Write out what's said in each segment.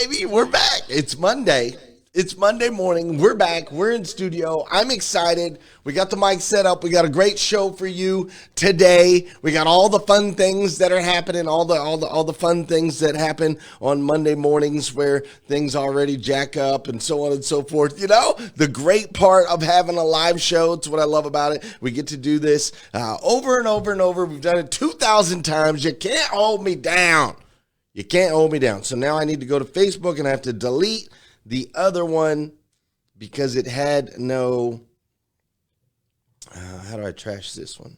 baby. We're back. It's Monday. It's Monday morning. We're back. We're in studio. I'm excited. We got the mic set up. We got a great show for you today. We got all the fun things that are happening, all the fun things that happen on Monday mornings where things already jack up and so on and so forth. You know, the great part of having a live show, it's what I love about it. We get to do this over and over and over. We've done it 2,000 times. You can't hold me down. You can't hold me down. So now I need to go to Facebook and I have to delete the other one because it had no, how do I trash this one?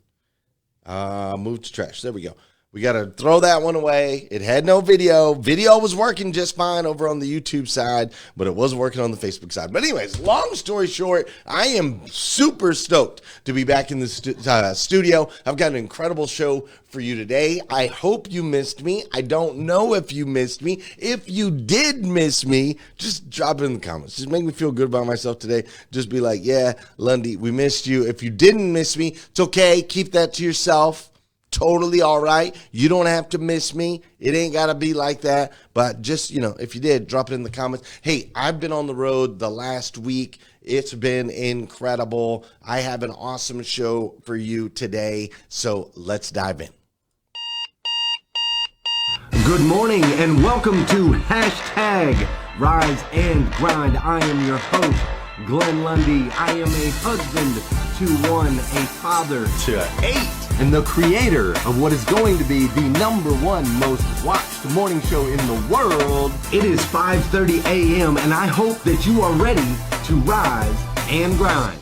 Move to trash. There we go. We got to throw that one away. It had no video. Video was working just fine over on the YouTube side, but it wasn't working on the Facebook side. But anyways, long story short, I am super stoked to be back in the studio. I've got an incredible show for you today. I hope you missed me. I don't know if you missed me. If you did miss me, just drop it in the comments. Just make me feel good about myself today. Just be like, yeah, Lundy, we missed you. If you didn't miss me, it's okay. Keep that to yourself. Totally all right. You don't have to miss me. It ain't got to be like that. But just, you know, if you did, drop it in the comments. Hey, I've been on the road the last week. It's been incredible. I have an awesome show for you today. So let's dive in. Good morning and welcome to hashtag Rise and Grind. I am your host, Glenn Lundy. I am a husband to one, a father to 8, and the creator of what is going to be the #1 most watched morning show in the world. It is 5:30 a.m. and I hope that you are ready to rise and grind.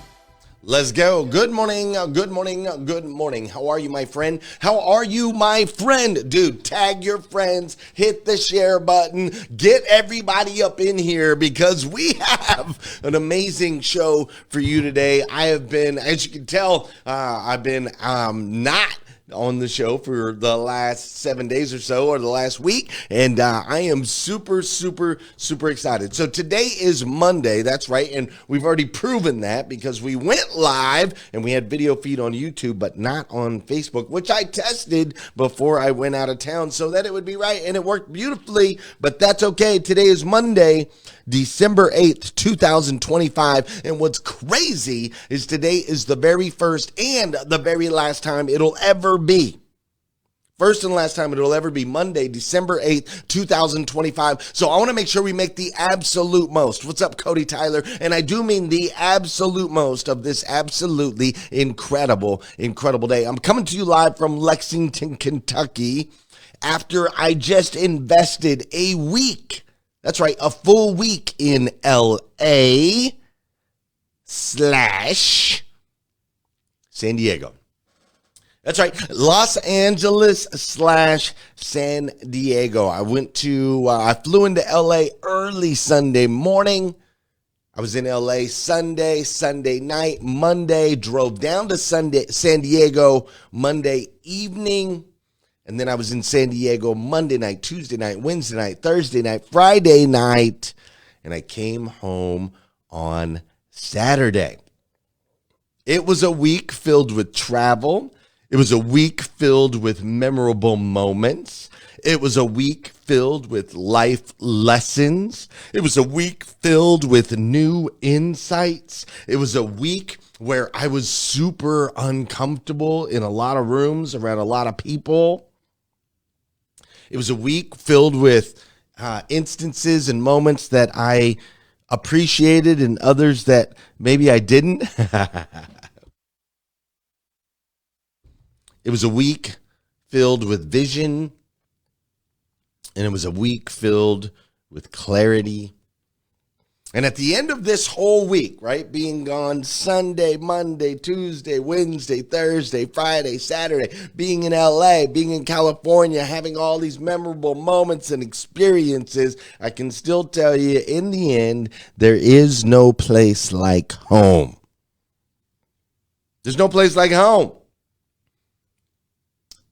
Let's go. Good morning. Good morning. Good morning. How are you, my friend? How are you, my friend? Dude, tag your friends, hit the share button, get everybody up in here because we have an amazing show for you today. I have been, as you can tell, I've been not on the show for the last 7 days or so, or the last week, and I am super excited. So today is Monday, that's right, and we've already proven that because we went live and we had video feed on YouTube, but not on Facebook, which I tested before I went out of town so that it would be right, and it worked beautifully, but that's okay. Today is Monday, December 8th, 2025, and what's crazy is today is the very first and the very last time it'll ever be. First and last time it'll ever be Monday, December 8th, 2025. So I want to make sure we make the absolute most. What's up, Cody Tyler? And I do mean the absolute most of this absolutely incredible day. I'm coming to you live from Lexington, Kentucky, after I just invested a week. That's right, a full week in LA/San Diego. That's right, Los Angeles/San Diego. I flew into LA early Sunday morning. I was in LA Sunday night, Monday, drove down to San Diego Monday evening. And then I was in San Diego Monday night, Tuesday night, Wednesday night, Thursday night, Friday night, and I came home on Saturday. It was a week filled with travel. It was a week filled with memorable moments. It was a week filled with life lessons. It was a week filled with new insights. It was a week where I was super uncomfortable in a lot of rooms around a lot of people. It was a week filled with instances and moments that I appreciated and others that maybe I didn't. It was a week filled with vision, and it was a week filled with clarity. And at the end of this whole week, right, being gone Sunday, Monday, Tuesday, Wednesday, Thursday, Friday, Saturday, being in LA, being in California, having all these memorable moments and experiences, I can still tell you in the end, there is no place like home. There's no place like home.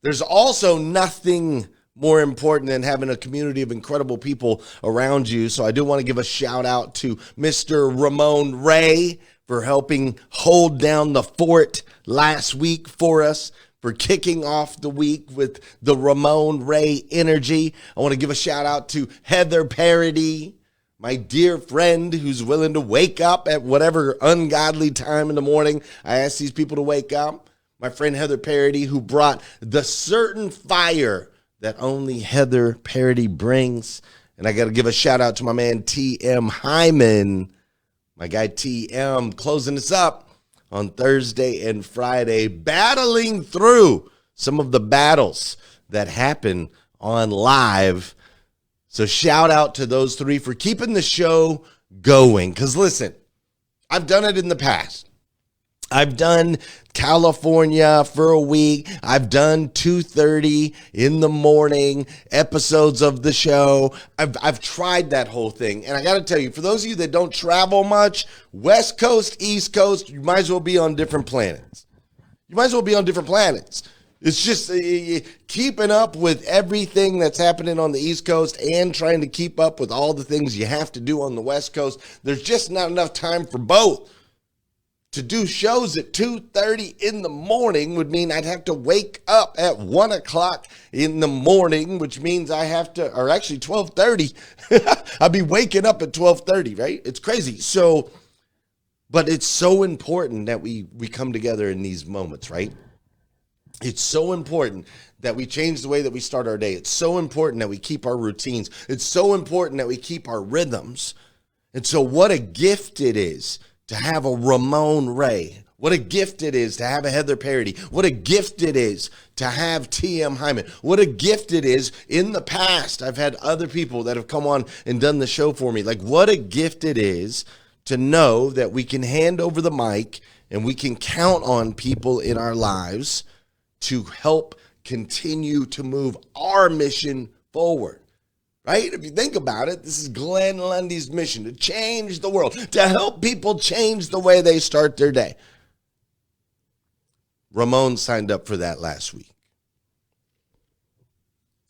There's also nothing more important than having a community of incredible people around you. So I do want to give a shout out to Mr. Ramon Ray for helping hold down the fort last week for us, for kicking off the week with the Ramon Ray energy. I want to give a shout out to Heather Parody, my dear friend who's willing to wake up at whatever ungodly time in the morning I ask these people to wake up. My friend Heather Parody, who brought the certain fire that only Heather Parody brings. And I got to give a shout out to my man TM Hyman, my guy TM, closing us up on Thursday and Friday, battling through some of the battles that happen on live. So shout out to those three for keeping the show going. Because listen, I've done it in the past. I've done California for a week. I've done 2:30 in the morning episodes of the show. I've tried that whole thing. And I got to tell you, for those of you that don't travel much, West Coast, East Coast, you might as well be on different planets. You might as well be on different planets. It's just keeping up with everything that's happening on the East Coast and trying to keep up with all the things you have to do on the West Coast. There's just not enough time for both. To do shows at 2:30 in the morning would mean I'd have to wake up at 1 o'clock in the morning, which means I have to, or actually 12:30. I'd be waking up at 12:30, right? It's crazy. So, but it's so important that we come together in these moments, right? It's so important that we change the way that we start our day. It's so important that we keep our routines. It's so important that we keep our rhythms. And so what a gift it is to have a Ramon Ray. What a gift it is to have a Heather Parody. What a gift it is to have TM Hyman. What a gift it is. In the past, I've had other people that have come on and done the show for me. Like, what a gift it is to know that we can hand over the mic and we can count on people in our lives to help continue to move our mission forward. Right? If you think about it, this is Glenn Lundy's mission, to change the world, to help people change the way they start their day. Ramon signed up for that last week.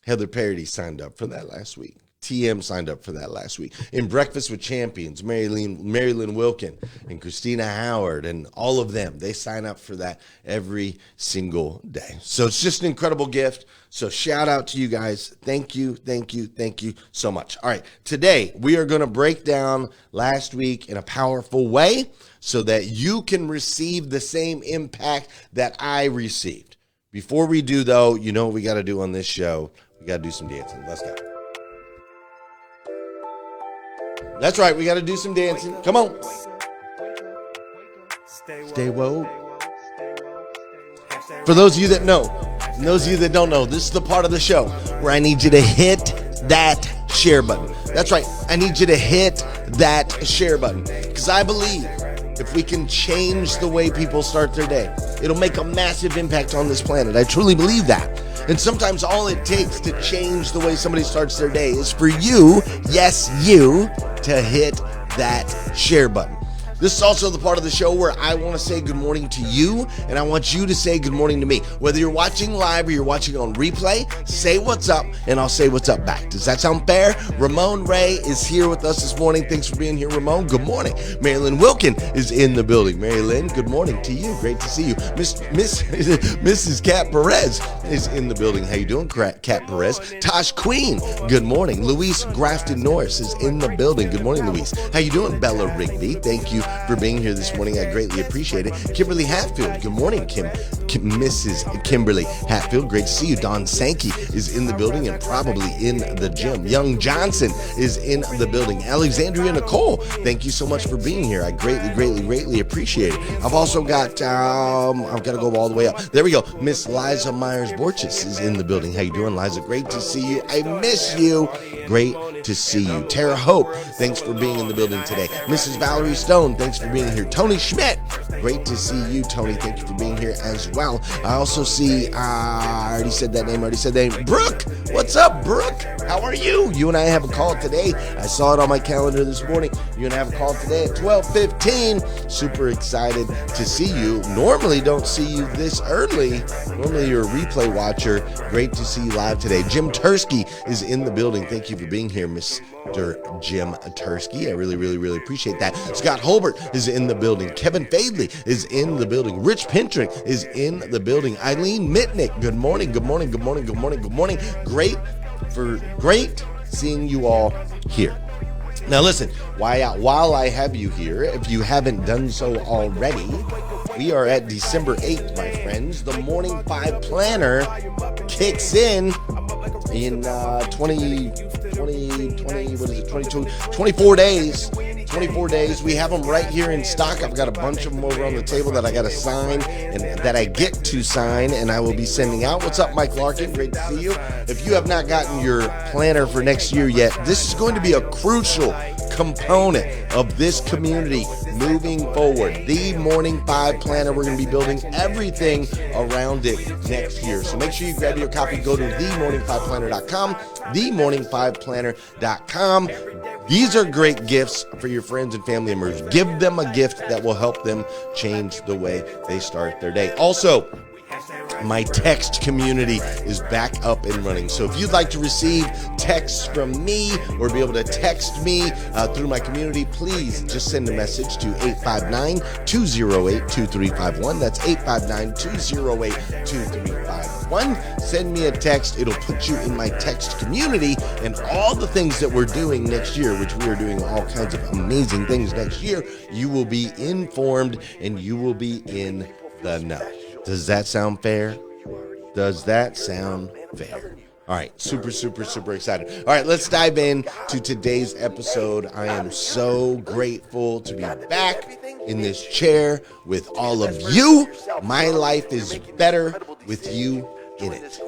Heather Parody signed up for that last week. TM signed up for that last week. In Breakfast with Champions, Marilyn Wilkin and Christina Howard and all of them, they sign up for that every single day. So it's just an incredible gift. So shout out to you guys. Thank you, thank you, thank you so much. All right, today we are going to break down last week in a powerful way so that you can receive the same impact that I received. Before we do, though, you know what we got to do on this show? We got to do some dancing. Let's go. That's right, we got to do some dancing. Come on. Stay woke. For those of you that know, and those of you that don't know, this is the part of the show where I need you to hit that share button. That's right, I need you to hit that share button. Because I believe if we can change the way people start their day, it'll make a massive impact on this planet. I truly believe that. And sometimes all it takes to change the way somebody starts their day is for you, yes, you, to hit that share button. This is also the part of the show where I want to say good morning to you, and I want you to say good morning to me. Whether you're watching live or you're watching on replay, say what's up, and I'll say what's up back. Does that sound fair? Ramon Ray is here with us this morning. Thanks for being here, Ramon. Good morning. Marilyn Wilkin is in the building. Marilyn, good morning to you. Great to see you. Mrs. Kat Perez is in the building. How you doing, Kat Perez? Tosh Queen, good morning. Luis Grafton Norris is in the building. Good morning, Luis. How you doing, Bella Rigby? Thank you for being here this morning. I greatly appreciate it. Kimberly Hatfield. Good morning, Mrs. Kimberly Hatfield. Great to see you. Don Sankey is in the building and probably in the gym. Young Johnson is in the building. Alexandria Nicole, thank you so much for being here. I greatly appreciate it. I've also got, I've got to go all the way up. There we go. Miss Liza Myers-Borchis is in the building. How you doing, Liza? Great to see you. I miss you. Great to see you. Tara Hope, thanks for being in the building today. Mrs. Valerie Stone, thanks for being here. Tony Schmidt, great to see you, Tony. Thank you for being here as well. I also see, I already said that name. Brooke, what's up, Brooke? How are you? You and I have a call today. I saw it on my calendar this morning. You and I have a call today at 12:15. Super excited to see you. Normally don't see you this early. Normally you're a replay watcher. Great to see you live today. Jim Tursky is in the building. Thank you for being here. Mr. Jim Tursky. I really, really, really appreciate that. Scott Holbert is in the building. Kevin Fadley is in the building. Rich Pintrick is in the building. Eileen Mitnick, good morning, good morning, good morning, good morning, good morning. Great seeing you all here. Now listen, while I have you here, if you haven't done so already, we are at December 8th, my friends. The Morning 5 Planner kicks in 24 days. 24 days. We have them right here in stock. I've got a bunch of them over on the table that I got to sign and that I get to sign, and I will be sending out. What's up, Mike Larkin? Great to see you. If you have not gotten your planner for next year yet, this is going to be a crucial component of this community moving forward. The Morning 5 Planner, we're going to be building everything around it next year. So make sure you grab your copy. Go to themorning5planner.com, themorning5planner.com. These are great gifts for your friends and family members. Give them a gift that will help them change the way they start their day. Also, my text community is back up and running. So if you'd like to receive texts from me or be able to text me through my community, please just send a message to 859-208-2351. That's 859-208-2351. Send me a text. It'll put you in my text community, and all the things that we're doing next year, which we are doing all kinds of amazing things next year, you will be informed and you will be in the know. Does that sound fair? Does that sound fair? All right, super, super, super excited. All right, let's dive in to today's episode. I am so grateful to be back in this chair with all of you. My life is better with you in it.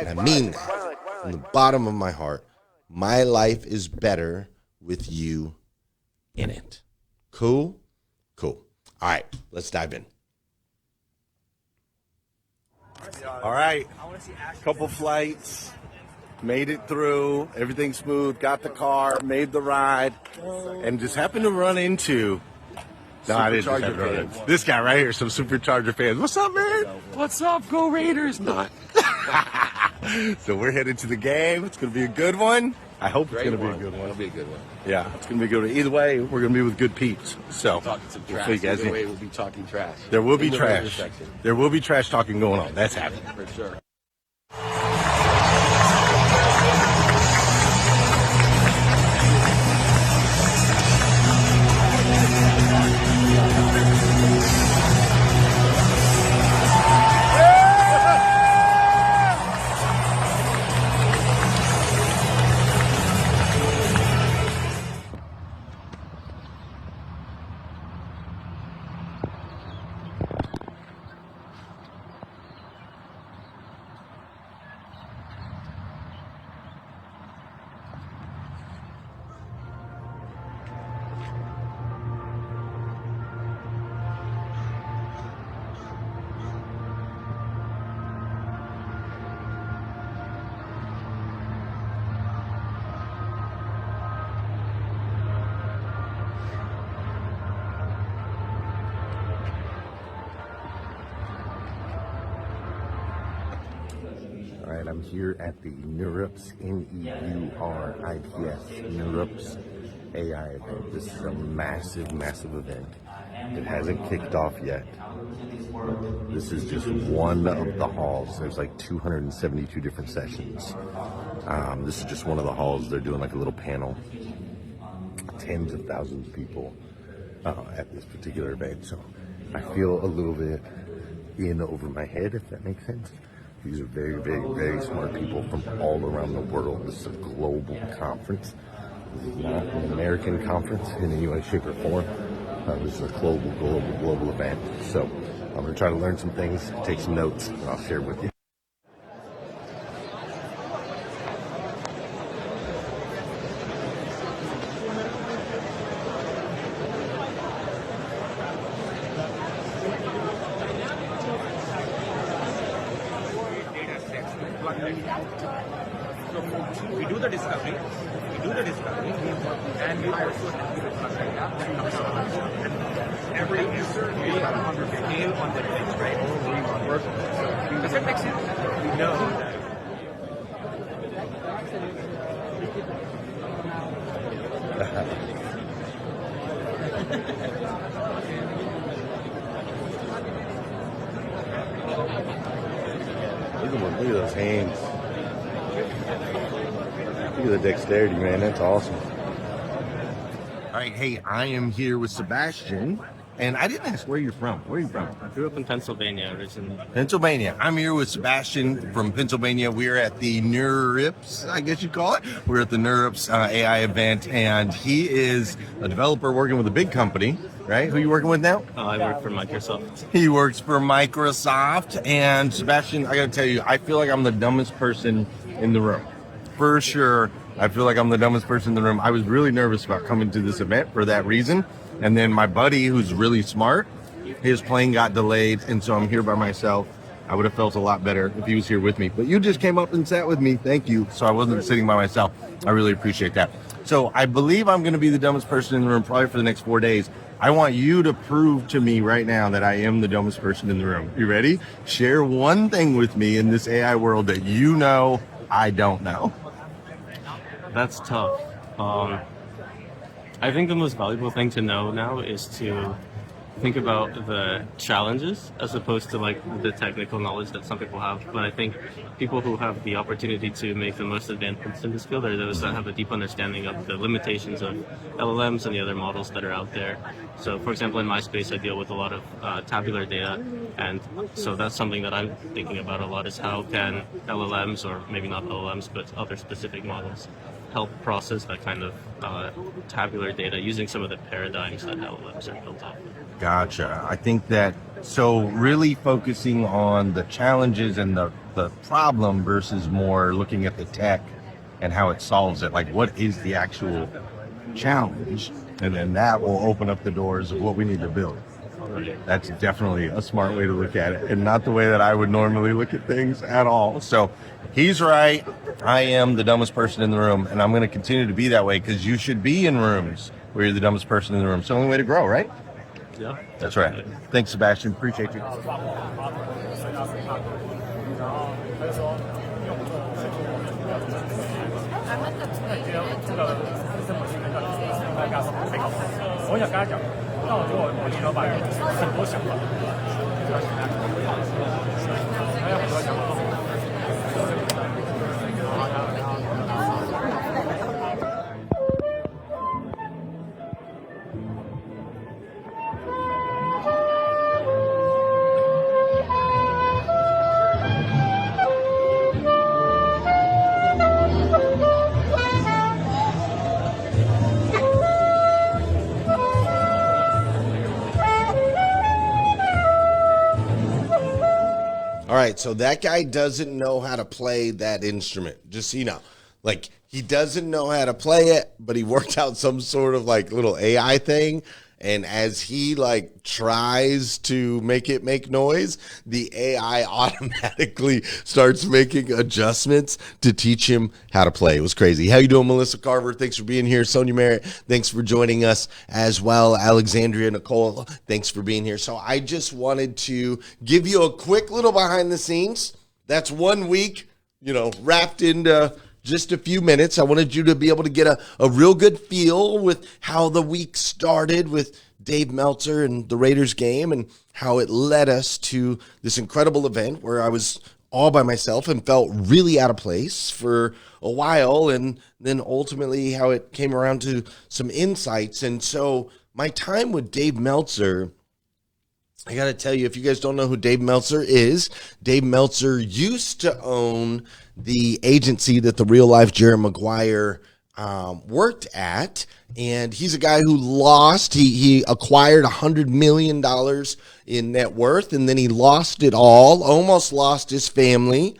And I mean that from the bottom of my heart. My life is better with you in it. Cool? Cool. All right, let's dive in. All right, couple flights, made it through, everything smooth, got the car, made the ride, and just happened to run into, this guy right here, some Supercharger fans. What's up, man? What's up? Go Raiders! Not. So we're headed to the game. It's going to be a good one. I hope it's going to be a good one. It'll be a good one. Yeah, it's going to be a good one. Either way, we're going to be with good peeps. So Talking some trash. we'll see you guys Either in. way, we'll be talking trash. There will be In the trash. Raiders section. There will be trash talking going on. That's happening. For sure. All right, I'm here at the NEURIPS, NEURIPS, NEURIPS AI event. This is a massive, massive event. It hasn't kicked off yet. This is just one of the halls. There's like 272 different sessions. This is just one of the halls. They're doing like a little panel. Tens of thousands of people at this particular event. So I feel a little bit in over my head, if that makes sense. These are very, very, very smart people from all around the world. This is a global conference. This is not an American conference in any way, shape, or form. This is a global event. So I'm going to try to learn some things, take some notes, and I'll share with you. We do the discovery, and we also do the data that comes out. Every answer we are on the scale on the things, right? We work. Does that make sense? We know that. Look at those hands. Look at the dexterity, man. That's awesome. All right, hey, I am here with Sebastian, and I didn't ask where you're from. Where are you from? I grew up in Pennsylvania originally. Pennsylvania. I'm here with Sebastian from Pennsylvania. We're at the NeurIPS, I guess you'd call it. We're at the NeurIPS AI event, and he is a developer working with a big company, right? Who are you working with now? I work for Microsoft. He works for Microsoft. And Sebastian, I got to tell you, I feel like I'm the dumbest person in the room. For sure, I feel like I'm the dumbest person in the room. I was really nervous about coming to this event for that reason. And then my buddy, who's really smart, his plane got delayed, and so I'm here by myself. I would have felt a lot better if he was here with me. But you just came up and sat with me. Thank you. So I wasn't sitting by myself. I really appreciate that. So I believe I'm going to be the dumbest person in the room probably for the next 4 days. I want you to prove to me right now that I am the dumbest person in the room. You ready? Share one thing with me in this AI world that you know I don't know. That's tough. I think the most valuable thing to know now is to think about the challenges as opposed to like the technical knowledge that some people have. But I think people who have the opportunity to make the most advancements in this field are those that have a deep understanding of the limitations of LLMs and the other models that are out there. So for example, in my space, I deal with a lot of tabular data. And so that's something that I'm thinking about a lot is how can LLMs, or maybe not LLMs, but other specific models, help process that kind of tabular data using some of the paradigms that LLMs are built off of. Gotcha. I think that, so really focusing on the challenges and the problem versus more looking at the tech and how it solves it. Like, what is the actual challenge? And then that will open up the doors of what we need to build. That's definitely a smart way to look at it, and not the way that I would normally look at things at all. So he's right. I am the dumbest person in the room, and I'm going to continue to be that way because you should be in rooms where you're the dumbest person in the room. It's the only way to grow, right? Yeah. That's right. Thanks, Sebastian. Appreciate you. All right, so that guy doesn't know how to play that instrument, just so you know. Like, he doesn't know how to play it, but he worked out some sort of, like, little AI thing. And as he, like, tries to make it make noise, the AI automatically starts making adjustments to teach him how to play. It was crazy. How you doing, Melissa Carver? Thanks for being here. Sonia Merritt, thanks for joining us as well. Alexandria Nicole, thanks for being here. So I just wanted to give you a quick little behind the scenes. That's 1 week, wrapped into just a few minutes. I wanted you to be able to get a real good feel with how the week started with Dave Meltzer and the Raiders game and how it led us to this incredible event where I was all by myself and felt really out of place for a while, and then ultimately how it came around to some insights. And so my time with Dave Meltzer, I got to tell you, if you guys don't know who Dave Meltzer is, Dave Meltzer used to own the agency that the real life Jerry Maguire worked at. And he's a guy who lost. He acquired $100 million in net worth, and then he lost it all, almost lost his family,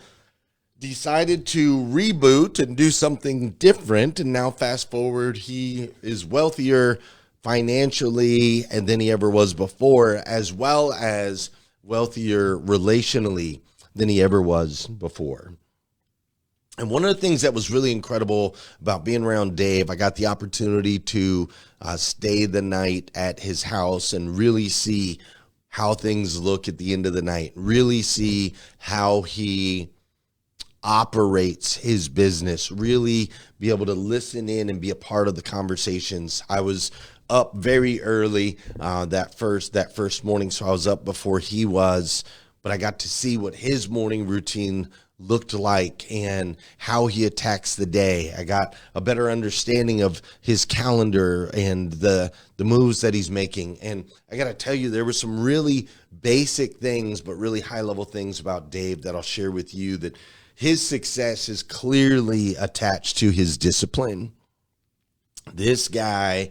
decided to reboot and do something different. And now fast forward, he is wealthier financially than he ever was before, as well as wealthier relationally than he ever was before. And one of the things that was really incredible about being around Dave, I got the opportunity to stay the night at his house and really see how things look at the end of the night, really see how he operates his business, really be able to listen in and be a part of the conversations. I was up very early that first morning, so I was up before he was, but I got to see what his morning routine looked like and how he attacks the day. I got a better understanding of his calendar and the moves that he's making. And I got to tell you, there were some really basic things, but really high level things about Dave that I'll share with you, that his success is clearly attached to his discipline. This guy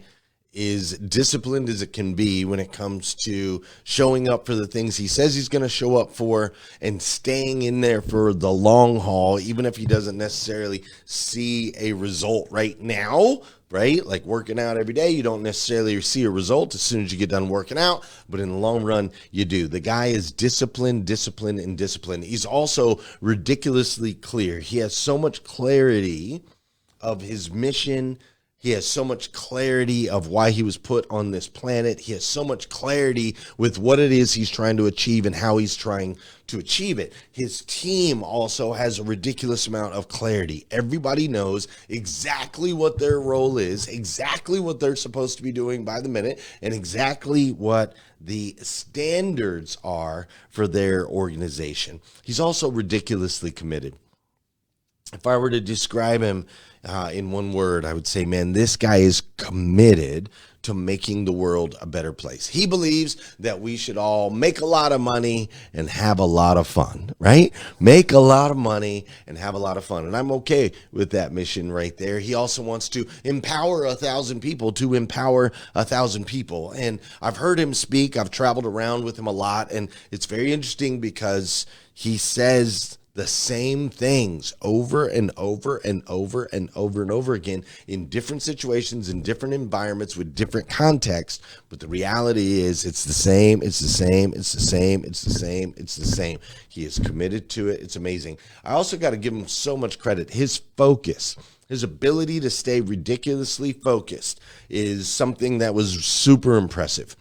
is disciplined as it can be when it comes to showing up for the things he says he's going to show up for and staying in there for the long haul, even if he doesn't necessarily see a result right now, right? Like working out every day, you don't necessarily see a result as soon as you get done working out, but in the long run, you do. The guy is disciplined. He's also ridiculously clear. He has so much clarity of his mission. He has so much clarity of why he was put on this planet. He has so much clarity with what it is he's trying to achieve and how he's trying to achieve it. His team also has a ridiculous amount of clarity. Everybody knows exactly what their role is, exactly what they're supposed to be doing by the minute, and exactly what the standards are for their organization. He's also ridiculously committed. If I were to describe him in one word, I would say, man, this guy is committed to making the world a better place. He believes that we should all make a lot of money and have a lot of fun, right? Make a lot of money and have a lot of fun. And I'm okay with that mission right there. He also wants to empower 1,000 people to empower 1,000 people. And I've heard him speak. I've traveled around with him a lot. And it's very interesting because he says the same things over and over and over and over and over again in different situations, in different environments, with different contexts. But the reality is it's the same. He is committed to it. It's amazing. I also got to give him so much credit. His focus, his ability to stay ridiculously focused is something that was super impressive.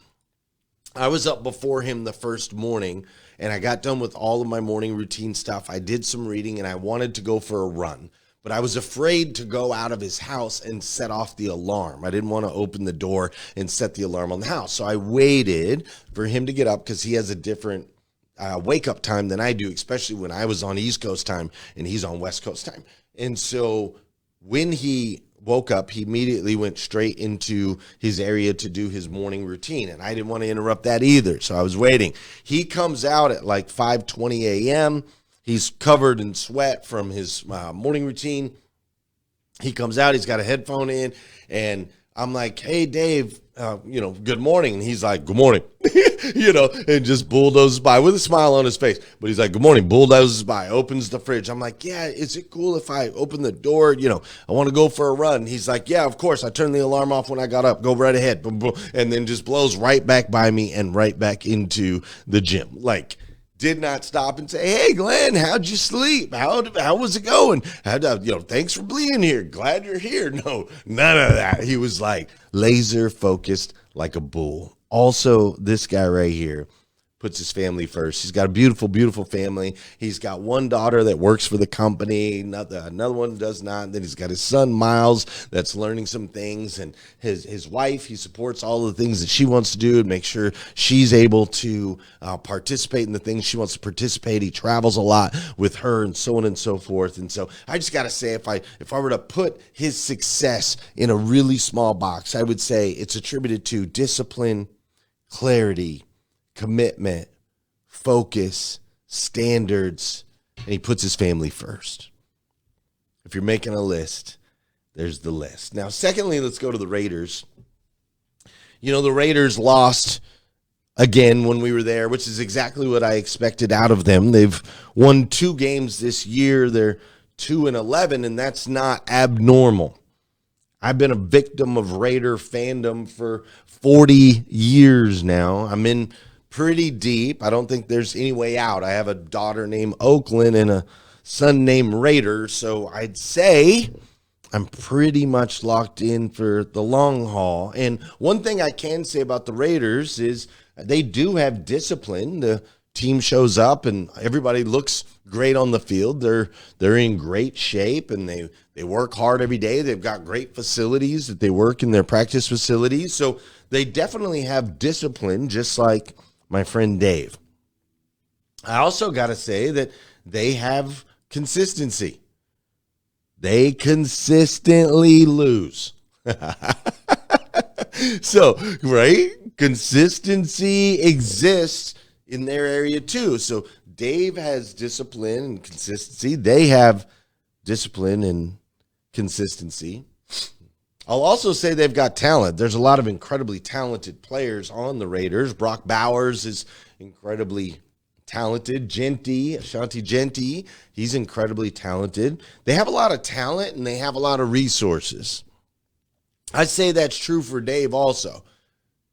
I was up before him the first morning, and I got done with all of my morning routine stuff. I did some reading, and I wanted to go for a run, but I was afraid to go out of his house and set off the alarm. I didn't want to open the door and set the alarm on the house. So I waited for him to get up because he has a different wake up time than I do, especially when I was on East Coast time and he's on West Coast time. And so when he woke up, he immediately went straight into his area to do his morning routine. And I didn't want to interrupt that either. So I was waiting. He comes out at like 5:20 a.m. He's covered in sweat from his morning routine. He comes out, he's got a headphone in, and I'm like, hey, Dave, good morning. And he's like, good morning, and just bulldozes by with a smile on his face. But he's like, good morning, bulldozes by, opens the fridge. I'm like, yeah, is it cool if I open the door? I want to go for a run. He's like, yeah, of course. I turned the alarm off when I got up. Go right ahead. And then just blows right back by me and right back into the gym. Like, did not stop and say, hey, Glenn, how'd you sleep? How was it going? Thanks for being here. Glad you're here. No, none of that. He was like laser focused like a bull. Also, this guy right here puts his family first. He's got a beautiful, beautiful family. He's got one daughter that works for the company. Another one does not. Then he's got his son, Miles, that's learning some things. And his wife, he supports all the things that she wants to do and make sure she's able to participate in the things she wants to participate. He travels a lot with her and so on and so forth. And so I just got to say, if I were to put his success in a really small box, I would say it's attributed to discipline, clarity, commitment, focus, standards, and he puts his family first. If you're making a list, there's the list. Now, secondly, let's go to the Raiders. The Raiders lost again when we were there, which is exactly what I expected out of them. They've won 2 games this year. They're 2-11, and that's not abnormal. I've been a victim of Raider fandom for 40 years now. I'm in pretty deep. I don't think there's any way out. I have a daughter named Oakland and a son named Raider, so I'd say I'm pretty much locked in for the long haul. And one thing I can say about the Raiders is they do have discipline. The team shows up and everybody looks great on the field. They're in great shape and they work hard every day. They've got great facilities that they work in, their practice facilities. So they definitely have discipline, just like my friend Dave. I also got to say that they have consistency. They consistently lose. So, right? Consistency exists in their area too. So Dave has discipline and consistency. They have discipline and consistency. I'll also say they've got talent. There's a lot of incredibly talented players on the Raiders. Brock Bowers is incredibly talented. Ashanti Genty, he's incredibly talented. They have a lot of talent and they have a lot of resources. I'd say that's true for Dave also.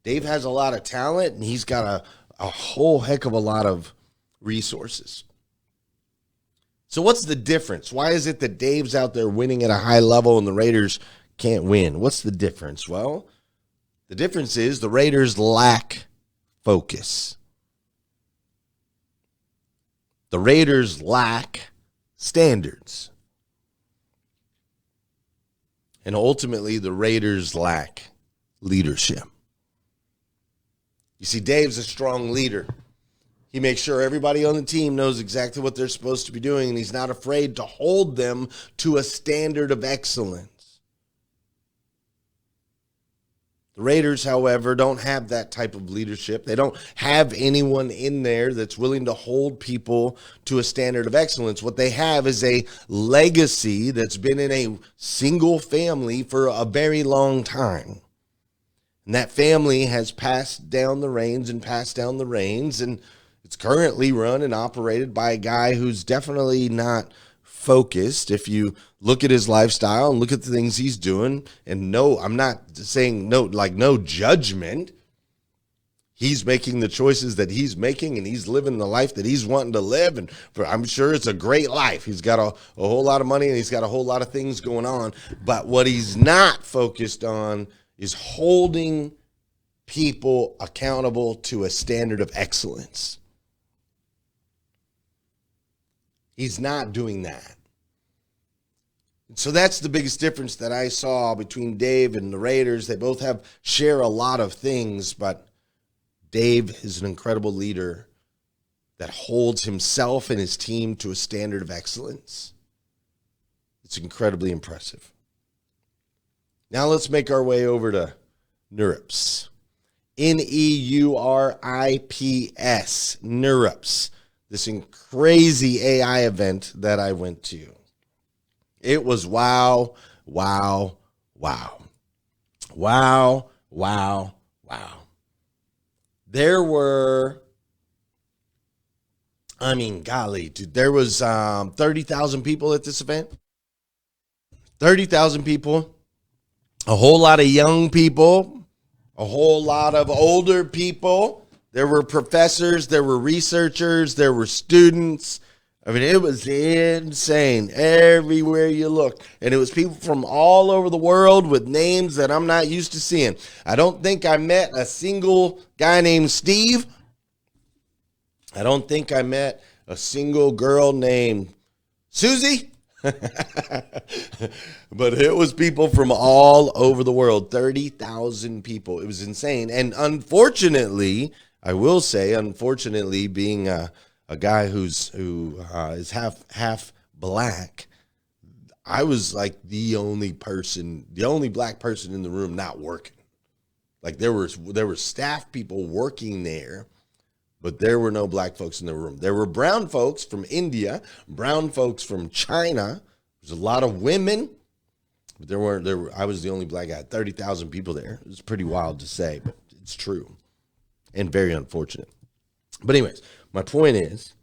Dave has a lot of talent and he's got a whole heck of a lot of resources. So what's the difference? Why is it that Dave's out there winning at a high level and the Raiders can't win? What's the difference? Well, the difference is the Raiders lack focus. The Raiders lack standards. And ultimately, the Raiders lack leadership. You see, Dave's a strong leader. He makes sure everybody on the team knows exactly what they're supposed to be doing, and he's not afraid to hold them to a standard of excellence. The Raiders, however, don't have that type of leadership. They don't have anyone in there that's willing to hold people to a standard of excellence. What they have is a legacy that's been in a single family for a very long time. And that family has passed down the reins, and it's currently run and operated by a guy who's definitely not focused. If you look at his lifestyle and look at the things he's doing, and no, I'm not saying no judgment. He's making the choices that he's making, and he's living the life that he's wanting to live. And I'm sure it's a great life. He's got a whole lot of money, and he's got a whole lot of things going on. But what he's not focused on is holding people accountable to a standard of excellence. He's not doing that. So that's the biggest difference that I saw between Dave and the Raiders. They both share a lot of things, but Dave is an incredible leader that holds himself and his team to a standard of excellence. It's incredibly impressive. Now let's make our way over to NeurIPS. NeurIPS. NeurIPS. This crazy AI event that I went to. It was wow, wow, wow. Wow, wow, wow. There were, golly, dude, there was 30,000 people at this event. 30,000 people. A whole lot of young people, a whole lot of older people. There were professors, there were researchers, there were students. It was insane everywhere you looked. And it was people from all over the world with names that I'm not used to seeing. I don't think I met a single guy named Steve. I don't think I met a single girl named Susie. But it was people from all over the world. 30,000 people. It was insane. And unfortunately, I will say, being a guy who is half black, I was like the only black person in the room not working. Like there were staff people working there, but there were no black folks in the room. There were brown folks from India, brown folks from China. There's a lot of women, but I was the only black guy. 30,000 people there. It was pretty wild to say, but it's true and very unfortunate. But anyways, my point is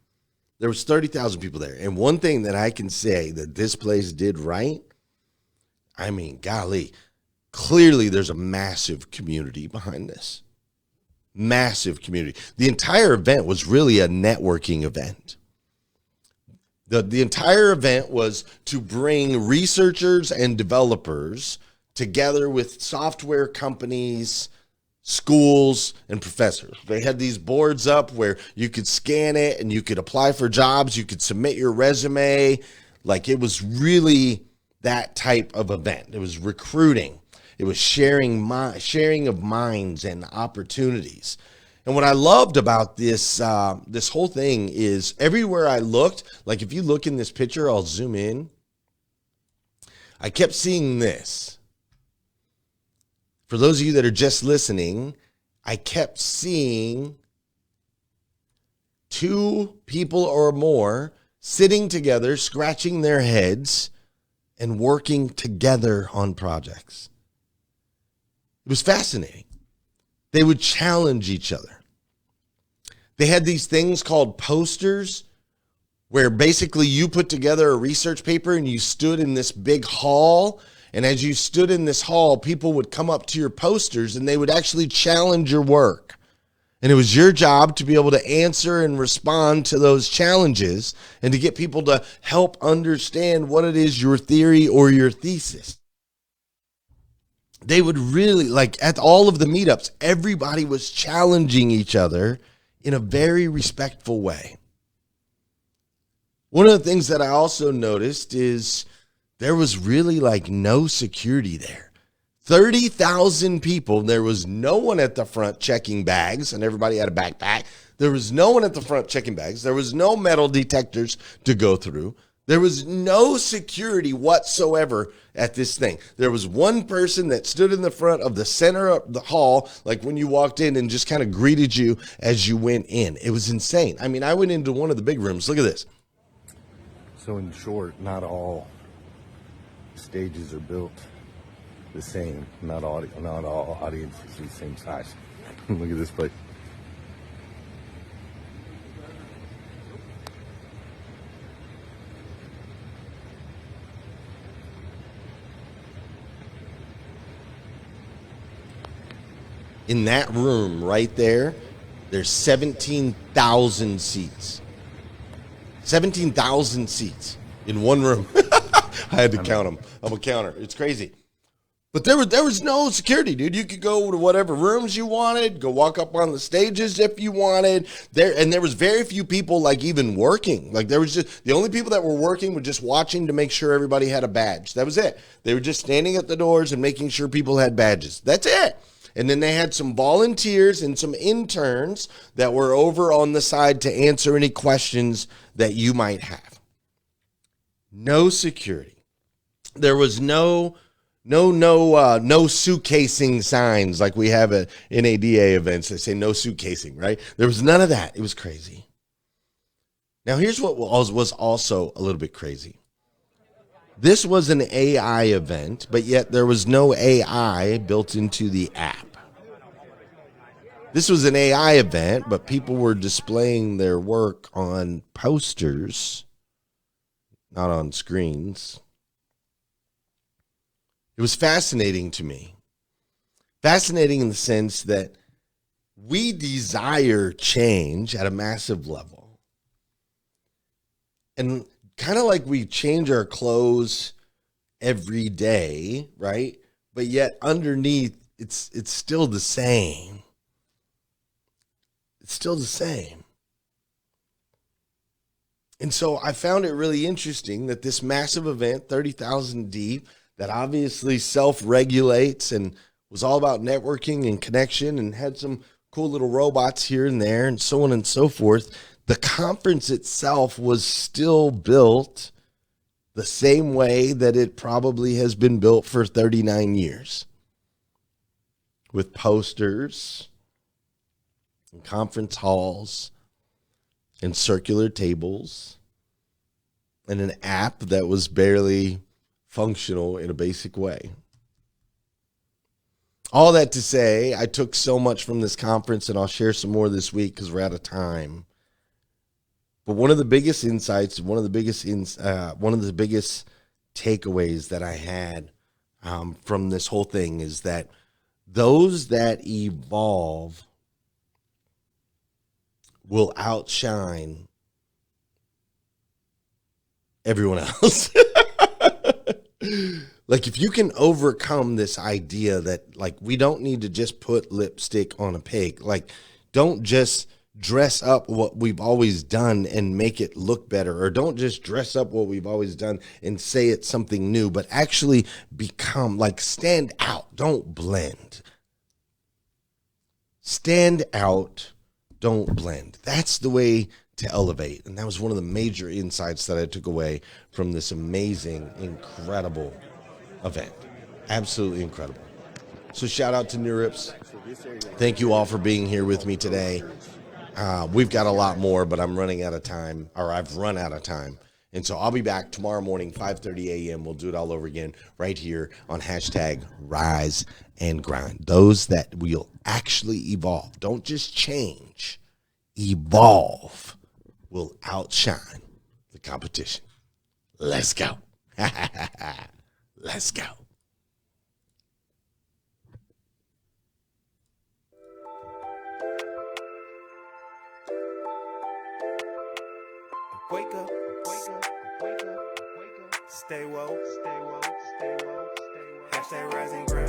there was 30,000 people there. And one thing that I can say that this place did right, golly, clearly there's a massive community behind this. Massive community. The entire event was really a networking event. The entire event was to bring researchers and developers together with software companies, schools, and professors. They had these boards up where you could scan it and you could apply for jobs. You could submit your resume. Like, it was really that type of event. It was recruiting. It was sharing of minds and opportunities. And what I loved about this this whole thing is everywhere I looked, like if you look in this picture, I'll zoom in. I kept seeing this. For those of you that are just listening, I kept seeing two people or more sitting together, scratching their heads, and working together on projects. It was fascinating. They would challenge each other. They had these things called posters where basically you put together a research paper and you stood in this big hall. And as you stood in this hall, people would come up to your posters and they would actually challenge your work. And it was your job to be able to answer and respond to those challenges and to get people to help understand what it is, your theory or your thesis. They would really, like at all of the meetups, everybody was challenging each other in a very respectful way. One of the things that I also noticed is there was really like no security there. 30,000 people. There was no one at the front checking bags, and everybody had a backpack. There was no one at the front checking bags. There was no metal detectors to go through. There was no security whatsoever at this thing. There was one person that stood in the front of the center of the hall, like when you walked in, and just kind of greeted you as you went in. It was insane. I mean, I went into one of the big rooms. Look at this. So in short, not all stages are built the same. Not all audiences are the same size. Look at this place. In that room right there, there's 17,000 seats. 17,000 seats in one room. I had to count them. I'm a counter. It's crazy. But there was no security, dude. You could go to whatever rooms you wanted, go walk up on the stages if you wanted. There was very few people like even working. Like there was just the only people that were working were just watching to make sure everybody had a badge. That was it. They were just standing at the doors and making sure people had badges. That's it. And then they had some volunteers and some interns that were over on the side to answer any questions that you might have. No security. There was no suitcasing signs like we have at NADA events that say no suitcasing, right? There was none of that. It was crazy. Now, here's what was also a little bit crazy. This was an AI event, but yet there was no AI built into the app. This was an AI event, but people were displaying their work on posters, not on screens. It was fascinating to me. Fascinating in the sense that we desire change at a massive level. And kind of like we change our clothes every day, right? But yet underneath, it's still the same. It's still the same. And so I found it really interesting that this massive event, 30,000 deep, that obviously self-regulates and was all about networking and connection and had some cool little robots here and there and so on and so forth. The conference itself was still built the same way that it probably has been built for 39 years. With posters and conference halls and circular tables and an app that was barely functional in a basic way. All that to say, I took so much from this conference, and I'll share some more this week because we're out of time. But one of the biggest insights, one of the biggest takeaways that I had from this whole thing is that those that evolve will outshine everyone else. Like, if you can overcome this idea that, like, we don't need to just put lipstick on a pig. Like, don't just dress up what we've always done and make it look better, or don't just dress up what we've always done and say it's something new, but actually become, like, stand out. Don't blend. Stand out. Don't blend. That's the way to elevate. And that was one of the major insights that I took away from this amazing, incredible event. Absolutely incredible. So shout out to Nurips. Thank you all for being here with me today. We've got a lot more, but I'm running out of time, or I've run out of time. And so I'll be back tomorrow morning, 5:30 a.m. We'll do it all over again right here on hashtag Rise and Grind. Those that will actually evolve, don't just change, evolve, will outshine the competition. Let's go. Let's go. Wake up, wake up, wake up, wake up. Stay woke, stay woke, stay woke, stay woke. Hashtag Rise and Grind.